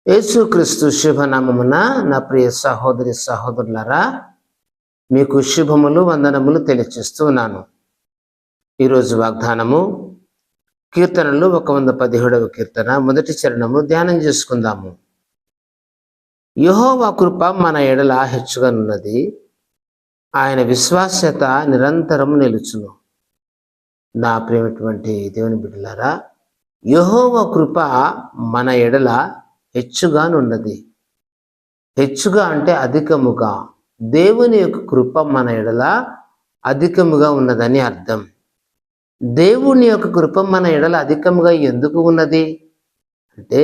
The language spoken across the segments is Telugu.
యేసుక్రీస్తు శుభనామమున నా ప్రియ సహోదరి సహోదరులారా, మీకు శుభములు వందనములు తెలియచేస్తూ ఉన్నాను. ఈరోజు వాగ్దానము కీర్తనలు 117వ కీర్తన మొదటి చరణము ధ్యానం చేసుకుందాము. యెహోవా కృప మన ఎడల హెచ్చుగానున్నది, ఆయన విశ్వాస్యత నిరంతరము నిలుచును. నా ప్రియమైనటువంటి దేవుని బిడ్డలారా, యెహోవా కృప మన ఎడల హెచ్చుగానున్నది. హెచ్చుగా అంటే అధికముగా. దేవుని యొక్క కృప మన ఎడల అధికముగా ఉన్నదని అర్థం. దేవుని యొక్క కృప మన ఎడల అధికముగా ఎందుకు ఉన్నది అంటే,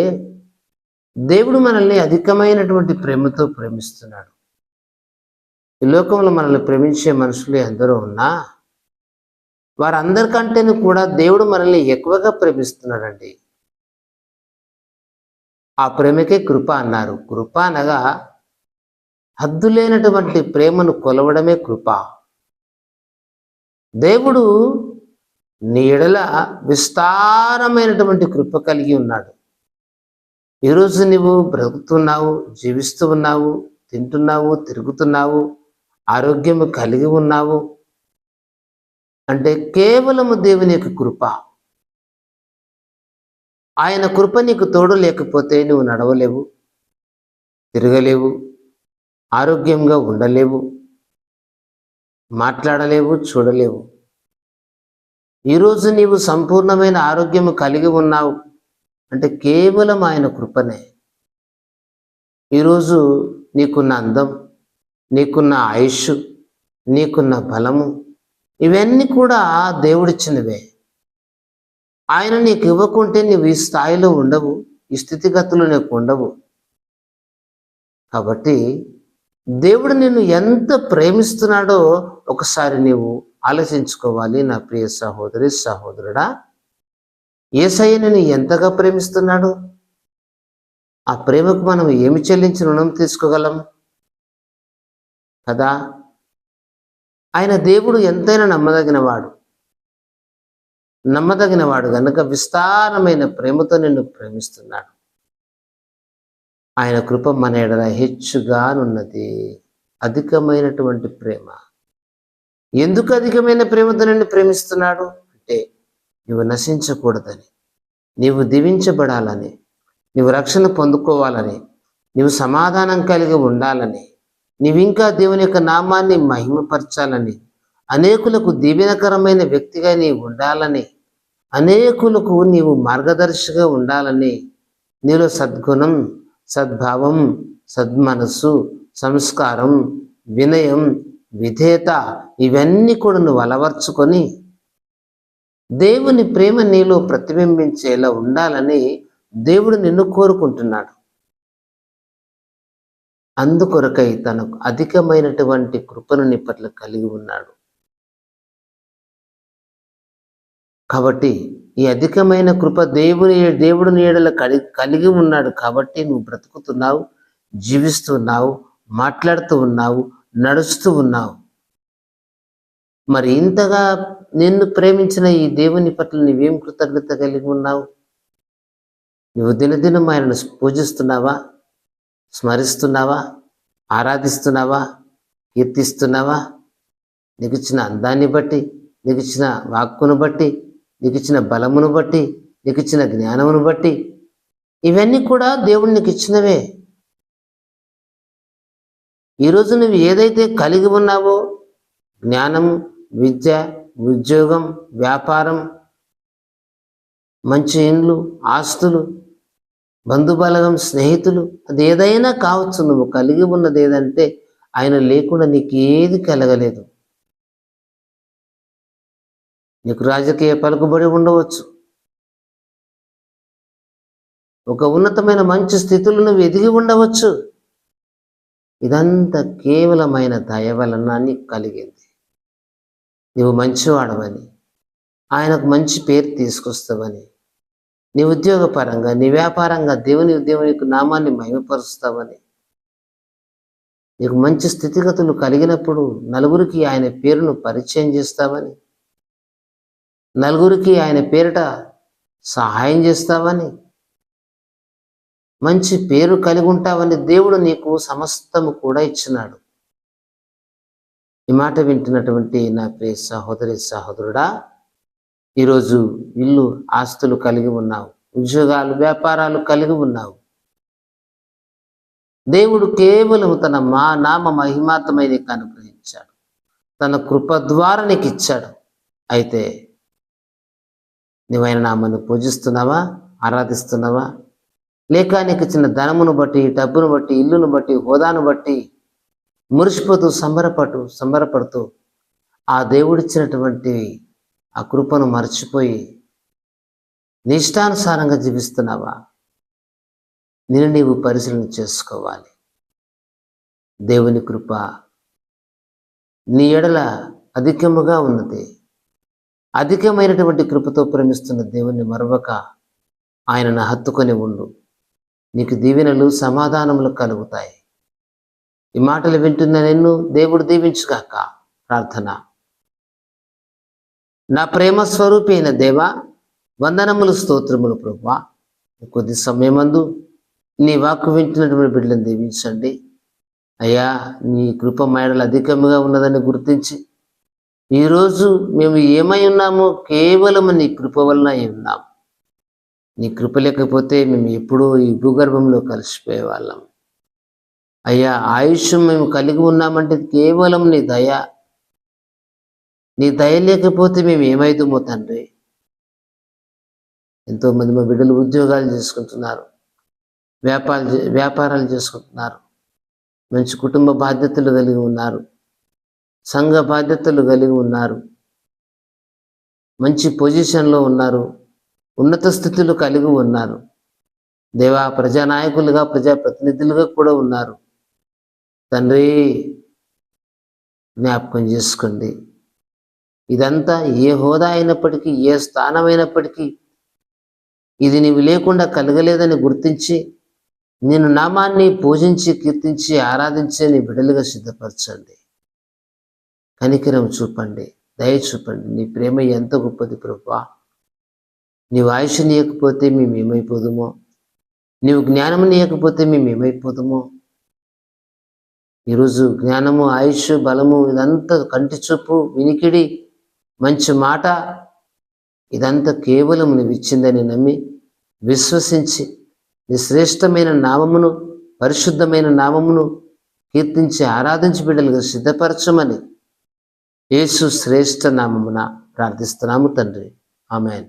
దేవుడు మనల్ని అధికమైనటువంటి ప్రేమతో ప్రేమిస్తున్నాడు. ఈ లోకంలో మనల్ని ప్రేమించే మనుషులు ఎందరో ఉన్నా, వారందరికంటేనూ కూడా దేవుడు మనల్ని ఎక్కువగా ప్రేమిస్తున్నాడండి. ఆ ప్రేమకే కృప అన్నారు. కృప అనగా హద్దులేనటువంటి ప్రేమను కొలవడమే కృప. దేవుడు నీ ఎడల విస్తారమైనటువంటి కృప కలిగి ఉన్నాడు. ఈరోజు నువ్వు బ్రతుకుతున్నావు, జీవిస్తూ ఉన్నావు, తింటున్నావు, తిరుగుతున్నావు, ఆరోగ్యము కలిగి ఉన్నావు అంటే కేవలము దేవుని యొక్క కృప. ఆయన కృప నీకు తోడు లేకపోతే నువ్వు నడవలేవు, తిరగలేవు, ఆరోగ్యంగా ఉండలేవు, మాట్లాడలేవు, చూడలేవు. ఈరోజు నీవు సంపూర్ణమైన ఆరోగ్యము కలిగి ఉన్నావు అంటే కేవలం ఆయన కృపనే. ఈరోజు నీకున్న అందం, నీకున్న ఆయుష్, నీకున్న బలము, ఇవన్నీ కూడా దేవుడిచ్చినవే. ఆయన నీకు ఇవ్వకుంటే నువ్వు ఈ స్థాయిలో ఉండవు, ఈ స్థితిగతులు నీకు ఉండవు. కాబట్టి దేవుడు నిన్ను ఎంత ప్రేమిస్తున్నాడో ఒకసారి నీవు ఆలోచించుకోవాలి. నా ప్రియ సహోదరి సహోదరుడా, యేసయ్య నిన్ను ఎంతగా ప్రేమిస్తున్నాడు? ఆ ప్రేమకు మనం ఏమి చెల్లించి రుణం తీసుకోగలం కదా? ఆయన దేవుడు ఎంతైనా నమ్మదగినవాడు గనుక విస్తారమైన ప్రేమతో నిన్ను ప్రేమిస్తున్నాడు. ఆయన కృప మన ఎడల హెచ్చుగానున్నది. అధికమైనటువంటి ప్రేమ. ఎందుకు అధికమైన ప్రేమతో నిన్ను ప్రేమిస్తున్నాడు అంటే, నువ్వు నశించకూడదని, నీవు దీవించబడాలని, నీవు రక్షణ పొందుకోవాలని, నీవు సమాధానం కలిగి ఉండాలని, నీవింకా దేవుని యొక్క నామాన్ని మహిమపరచాలని, అనేకులకు దీవెనకరమైన వ్యక్తిగా నీవు ఉండాలని, అనేకులకు నీవు మార్గదర్శిగా ఉండాలని, నీలో సద్గుణం, సద్భావం, సద్మనస్సు, సంస్కారం, వినయం, విధేయత ఇవన్నీ కూడా నువ్వు అలవర్చుకొని దేవుని ప్రేమ నీలో ప్రతిబింబించేలా ఉండాలని దేవుడు నిన్ను కోరుకుంటున్నాడు. అందుకొరకై తనకు అధికమైనటువంటి కృపను నీ పట్ల కలిగి ఉన్నాడు. కాబట్టి ఈ అధికమైన కృప దేవుడు నీ ఎడల కలిగి ఉన్నాడు. కాబట్టి నువ్వు బ్రతుకుతున్నావు, జీవిస్తున్నావు, మాట్లాడుతూ ఉన్నావు, నడుస్తూ ఉన్నావు. మరి ఇంతగా నిన్ను ప్రేమించిన ఈ దేవుని పట్ల నువ్వేం కృతజ్ఞత కలిగి ఉన్నావు? నువ్వు దినదినం ఆయనను పూజిస్తున్నావా, స్మరిస్తున్నావా, ఆరాధిస్తున్నావా, కీర్తిస్తున్నావా? నీకు ఇచ్చిన అందాన్ని బట్టి, నీకు ఇచ్చిన వాక్కును బట్టి, నీకు ఇచ్చిన బలమును బట్టి, నీకు ఇచ్చిన జ్ఞానమును బట్టి, ఇవన్నీ కూడా దేవుడు నీకు ఇచ్చినవే. ఈరోజు నువ్వు ఏదైతే కలిగి ఉన్నావో, జ్ఞానము, విద్య, ఉద్యోగం, వ్యాపారం, మంచి ఇండ్లు, ఆస్తులు, బంధుబలగం, స్నేహితులు, అది ఏదైనా కావచ్చు. నువ్వు కలిగి ఉన్నది ఏదంటే ఆయన లేకుండా నీకు ఏది కలగలేదు. నీకు రాజకీయ పలుకుబడి ఉండవచ్చు, ఒక ఉన్నతమైన మంచి స్థితిలో నువ్వు ఎదిగి ఉండవచ్చు. ఇదంతా కేవలమైన దయ వలన నీకు కలిగింది. నువ్వు మంచివాడవని, ఆయనకు మంచి పేరు తీసుకొస్తావని, నీ ఉద్యోగపరంగా, నీ వ్యాపారంగా దేవుని నామాన్ని మహిమపరుస్తావని, నీకు మంచి స్థితిగతులు కలిగినప్పుడు నలుగురికి ఆయన పేరును పరిచయం చేస్తావని, నలుగురికి ఆయన పేరిట సహాయం చేస్తావని, మంచి పేరు కలిగి ఉంటావని దేవుడు నీకు సమస్తము కూడా ఇచ్చినాడు. ఈ మాట వింటున్నటువంటి నా ప్రియ సహోదరి సహోదరుడా, ఈరోజు ఇల్లు ఆస్తులు కలిగి ఉన్నావు, ఉద్యోగాలు వ్యాపారాలు కలిగి ఉన్నావు. దేవుడు కేవలం తన నామ మహిమాతమై నీకు అనుగ్రహించాడు, తన కృప ద్వారా నీకు ఇచ్చాడు. అయితే నీవైన నామాన్ని పూజిస్తున్నావా, ఆరాధిస్తున్నావా? లేక నీకు చిన్న ధనమును బట్టి, డబ్బును బట్టి, ఇల్లును బట్టి, హోదాను బట్టి మురిసిపోతూ సంబరపడుతూ ఆ దేవుడిచ్చినటువంటి ఆ కృపను మర్చిపోయి నీ ఇష్టానుసారంగా జీవిస్తున్నావా? నేను నీవు పరిశీలన చేసుకోవాలి. దేవుని కృప నీ ఎడల అధికముగా ఉన్నది. అధికమైనటువంటి కృపతో ప్రేమిస్తున్న దేవుని మరవక ఆయనను హత్తుకొని ఉండు. నీకు దీవెనలు సమాధానములు కలుగుతాయి. ఈ మాటలు వింటున్న నిన్ను దేవుడు దీవించుగాక. ప్రార్థన. నా ప్రేమ స్వరూపి అయిన దేవా, వందనములు, స్తోత్రములు ప్రభువా. కొద్ది సమయమందు నీ వాక్కు వింటున్నటువంటి బిడ్డలను దీవించండి అయ్యా. నీ కృప మేడలు అధికముగా ఉన్నదని గుర్తించి ఈరోజు మేము ఏమై ఉన్నామో కేవలం నీ కృప వలన అయి ఉన్నాం. నీ కృప లేకపోతే మేము ఎప్పుడూ ఈ భూగర్భంలో కలిసిపోయే వాళ్ళం అయ్యా. ఆయుష్ మేము కలిగి ఉన్నామంటే కేవలం నీ దయ. నీ దయ లేకపోతే మేము ఏమైతామో తండ్రి. ఎంతోమంది మా బిడ్డలు ఉద్యోగాలు చేసుకుంటున్నారు, వ్యాపారాలు చేసుకుంటున్నారు, మంచి కుటుంబ బాధ్యతలు కలిగి ఉన్నారు, సంఘ బాధ్యతలు కలిగి ఉన్నారు, మంచి పొజిషన్లో ఉన్నారు, ఉన్నత స్థితులు కలిగి ఉన్నారు. దేవా, ప్రజానాయకులుగా, ప్రజాప్రతినిధులుగా కూడా ఉన్నారు. తండ్రి, జ్ఞాపకం చేసుకోండి. ఇదంతా ఏ హోదా అయినప్పటికీ, ఏ స్థానమైనప్పటికీ ఇది నీవు లేకుండా కలగలేదని గుర్తించి నేను నామాన్ని పూజించి, కీర్తించి, ఆరాధించే నీ బిడ్డలుగా సిద్ధపరచండి. కనికరం చూపండి, దయ చూపండి. నీ ప్రేమ ఎంత గొప్పది ప్రభువా. నీవు ఆయుష్ నీయకపోతే మేము ఏమైపోదుమో, నీవు జ్ఞానము నీయకపోతే మేము ఏమైపోదుమో. ఈరోజు జ్ఞానము, ఆయుష్, బలము ఇదంతా, కంటి చూపు, వినికిడి, మంచి మాట ఇదంతా కేవలం నువ్వు ఇచ్చిందని నమ్మి విశ్వసించి నీ శ్రేష్టమైన నామమును, పరిశుద్ధమైన నామమును కీర్తించి ఆరాధించి బిడ్డలుగా సిద్ధపరచమని యేసు శ్రేష్ఠ నామమున ప్రార్థిస్తున్నాము తండ్రి. ఆమేన్.